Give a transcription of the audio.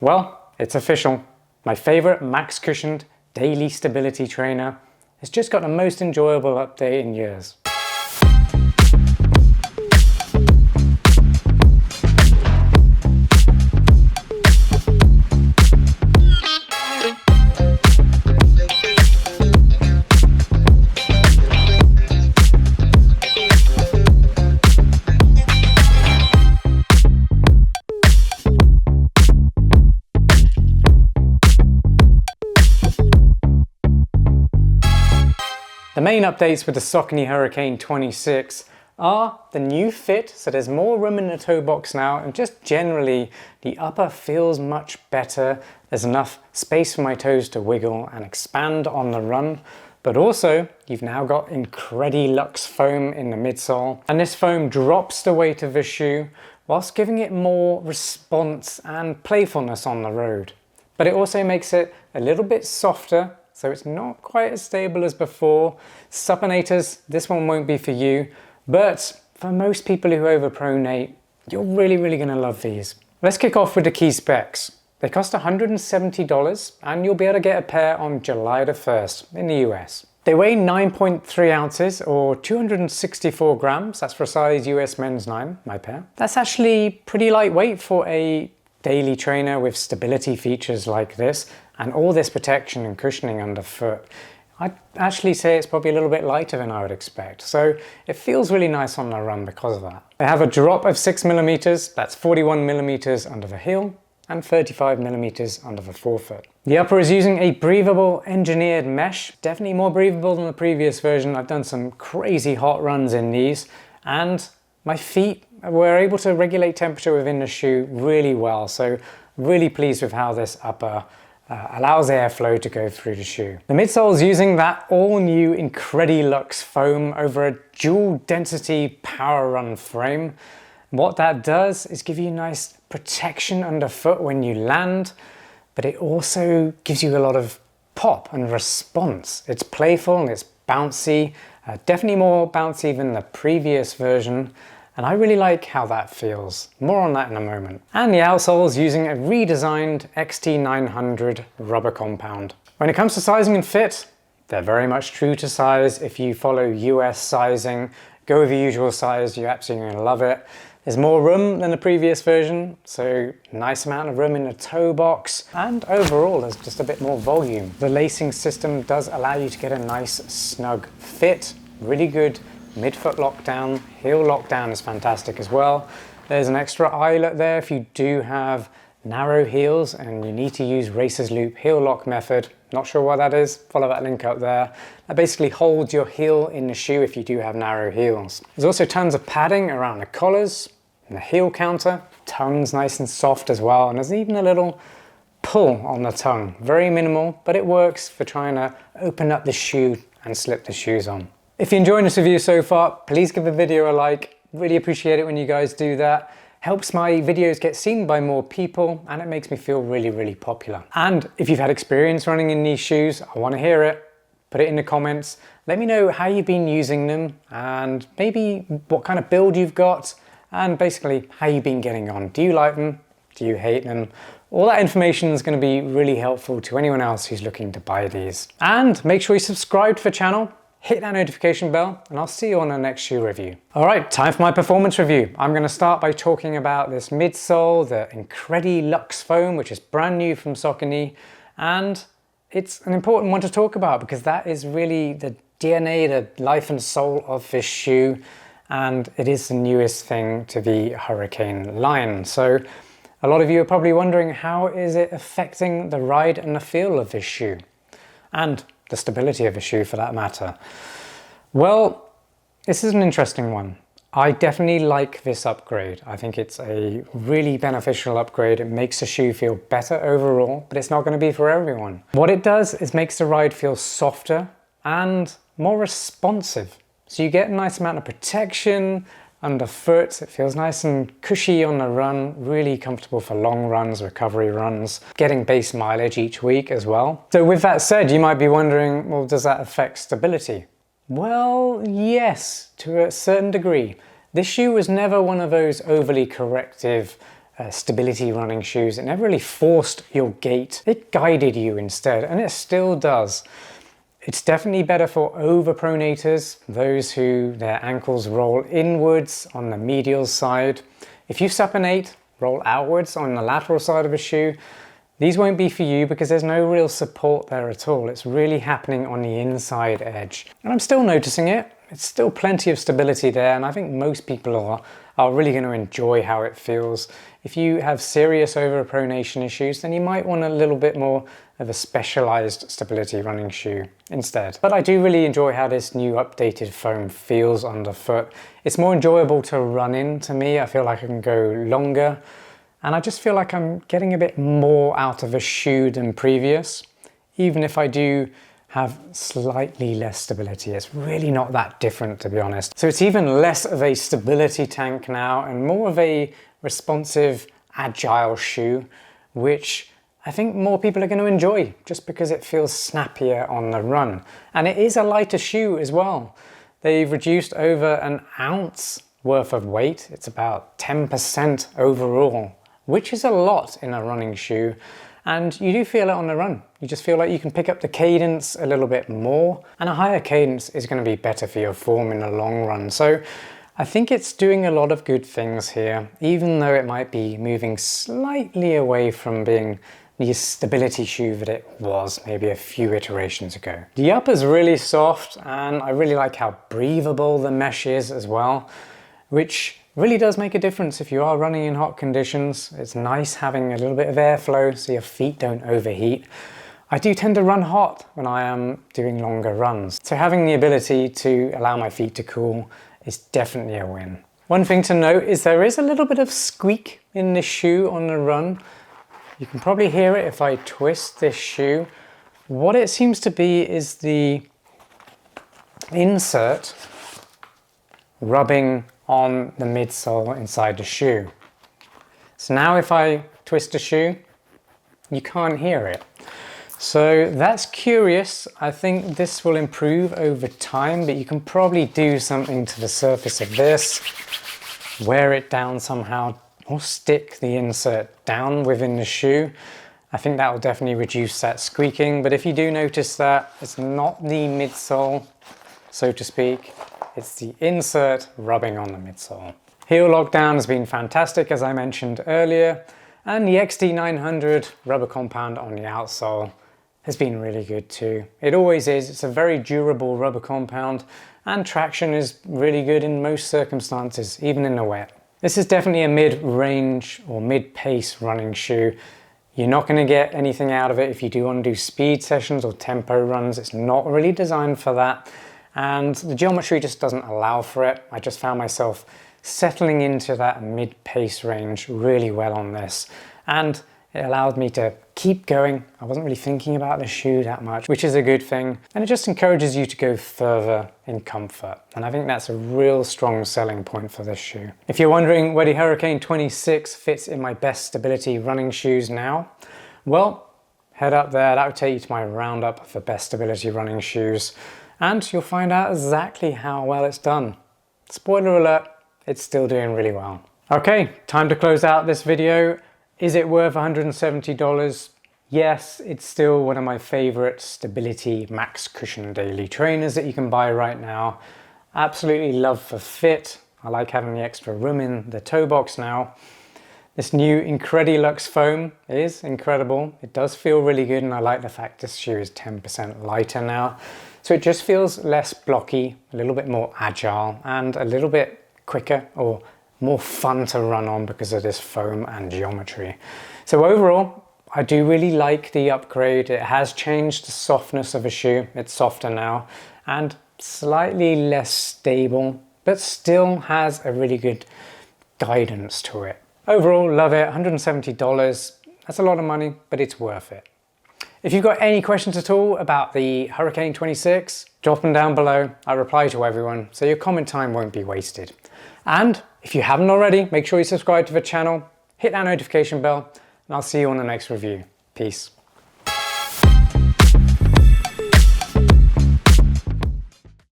Well, it's official. My favorite max cushioned daily stability trainer has just got the most enjoyable update in years. The main updates with the Saucony Hurricane 26 are the new fit, so there's more room in the toe box now, and just generally the upper feels much better. There's enough space for my toes to wiggle and expand on the run, but also you've now got IncrediLux foam in the midsole, and this foam drops the weight of the shoe whilst giving it more response and playfulness on the road. But it also makes it a little bit softer, so it's not quite as stable as before. Supinators, this one won't be for you, but for most people who overpronate, you're really gonna love these. Let's kick off with the key specs. They cost $170 and you'll be able to get a pair on July the 1st in the US. They weigh 9.3 ounces or 264 grams. That's for a size US men's 9, my pair. That's actually pretty lightweight for a daily trainer with stability features like this and all this protection and cushioning underfoot. I'd actually say it's probably a little bit lighter than I would expect. So it feels really nice on the run because of that. They have a drop of 6 millimeters, that's 41 millimeters under the heel and 35 millimeters under the forefoot. The upper is using a breathable engineered mesh, definitely more breathable than the previous version. I've done some crazy hot runs in these and my feet were able to regulate temperature within the shoe really well. So really pleased with how this upper allows airflow to go through the shoe. The midsole is using that all new IncrediLux foam over a dual density PWRRUN frame. What that does is give you nice protection underfoot when you land, but it also gives you a lot of pop and response. It's playful and it's bouncy, definitely more bouncy than the previous version. And I really like how that feels. More on that in a moment. And the outsole is using a redesigned XT-900 rubber compound. When it comes to sizing and fit, they're very much true to size. If you follow US sizing, go with the usual size, you're absolutely gonna love it. There's more room than the previous version, so nice amount of room in the toe box. And overall, there's just a bit more volume. The lacing system does allow you to get a nice snug fit, really good midfoot lockdown. Heel lockdown is fantastic as well. There's an extra eyelet there if you do have narrow heels and you need to use racer's loop heel lock method. Not sure what that is, follow that link up there. That basically holds your heel in the shoe if you do have narrow heels. There's also tons of padding around the collars and the heel counter. Tongue's nice and soft as well, and there's even a little pull on the tongue. Very minimal, but it works for trying to open up the shoe and slip the shoes on. If you're enjoying this review so far, please give the video a like. Really appreciate it when you guys do that. Helps my videos get seen by more people and it makes me feel really popular. And if you've had experience running in these shoes, I want to hear it. Put it in the comments. Let me know how you've been using them and maybe what kind of build you've got and basically how you've been getting on. Do you like them? Do you hate them? All that information is going to be really helpful to anyone else who's looking to buy these. And make sure you subscribe to the channel. Hit that notification bell and I'll see you on the next shoe review. All right, time for my performance review. I'm going to start by talking about this midsole, the IncrediLux foam, which is brand new from Saucony. And it's an important one to talk about because that is really the DNA, the life and soul of this shoe. And it is the newest thing to the Hurricane line. So a lot of you are probably wondering, how is it affecting the ride and the feel of this shoe? And the stability of a shoe for that matter. Well, this is an interesting one. I definitely like this upgrade. I think it's a really beneficial upgrade. It makes the shoe feel better overall, but it's not going to be for everyone. What it does is makes the ride feel softer and more responsive. So you get a nice amount of protection underfoot. It feels nice and cushy on the run, really comfortable for long runs, recovery runs, getting base mileage each week as well. So with that said, you might be wondering, well, does that affect stability? Well, yes, to a certain degree. This shoe was never one of those overly corrective stability running shoes. It never really forced your gait. It guided you instead, and it still does. It's definitely better for overpronators, those who their ankles roll inwards on the medial side. If you supinate, roll outwards on the lateral side of a shoe, these won't be for you because there's no real support there at all. It's really happening on the inside edge. And I'm still noticing it. It's still plenty of stability there, and I think most people are really going to enjoy how it feels. If you have serious overpronation issues, then you might want a little bit more of a specialized stability running shoe instead. But I do really enjoy how this new updated foam feels underfoot. It's more enjoyable to run in to me. I feel like I can go longer, and I just feel like I'm getting a bit more out of a shoe than previous. Even if I do have slightly less stability, it's really not that different, to be honest. So it's even less of a stability tank now and more of a responsive, agile shoe, which I think more people are going to enjoy just because it feels snappier on the run. And it is a lighter shoe as well. They've reduced over an ounce worth of weight. It's about 10% overall, which is a lot in a running shoe. And you do feel it on the run. You just feel like you can pick up the cadence a little bit more, and a higher cadence is going to be better for your form in the long run. So I think it's doing a lot of good things here, even though it might be moving slightly away from being the stability shoe that it was maybe a few iterations ago. The upper's really soft, and I really like how breathable the mesh is as well, which really does make a difference if you are running in hot conditions. It's nice having a little bit of airflow so your feet don't overheat. I do tend to run hot when I am doing longer runs, so having the ability to allow my feet to cool is definitely a win. One thing to note is there is a little bit of squeak in this shoe on the run. You can probably hear it if I twist this shoe. What it seems to be is the insert rubbing on the midsole inside the shoe. So now if I twist the shoe, you can't hear it. So that's curious. I think this will improve over time, but you can probably do something to the surface of this, wear it down somehow, or stick the insert down within the shoe. I think that will definitely reduce that squeaking, but if you do notice that, it's not the midsole, so to speak, it's the insert rubbing on the midsole. Heel lockdown has been fantastic, as I mentioned earlier, and the XT-900 rubber compound on the outsole has been really good too. It always is. It's a very durable rubber compound, and traction is really good in most circumstances, even in the wet. This is definitely a mid-range or mid-pace running shoe. You're not going to get anything out of it if you do want to do speed sessions or tempo runs. It's not really designed for that. And the geometry just doesn't allow for it. I just found myself settling into that mid-pace range really well on this, and it allowed me to keep going. I wasn't really thinking about the shoe that much, which is a good thing, and it just encourages you to go further in comfort, and I think that's a real strong selling point for this shoe. If you're wondering where the Hurricane 26 fits in my best stability running shoes now, well, head up there. That will take you to my roundup for best stability running shoes, and you'll find out exactly how well it's done. Spoiler alert, it's still doing really well. Okay, time to close out this video. Is it worth $170? Yes, it's still one of my favorite stability max cushion daily trainers that you can buy right now. Absolutely love for fit. I like having the extra room in the toe box now. This new IncrediLux foam is incredible. It does feel really good, and I like the fact this shoe is 10% lighter now. So it just feels less blocky, a little bit more agile, and a little bit quicker or more fun to run on because of this foam and geometry. So overall, I do really like the upgrade. It has changed the softness of a shoe. It's softer now and slightly less stable, but still has a really good guidance to it. Overall, love it. $170. That's a lot of money, but it's worth it. If you've got any questions at all about the Hurricane 26, drop them down below. I reply to everyone, so your comment time won't be wasted. And if you haven't already, make sure you subscribe to the channel, hit that notification bell, and I'll see you on the next review. Peace.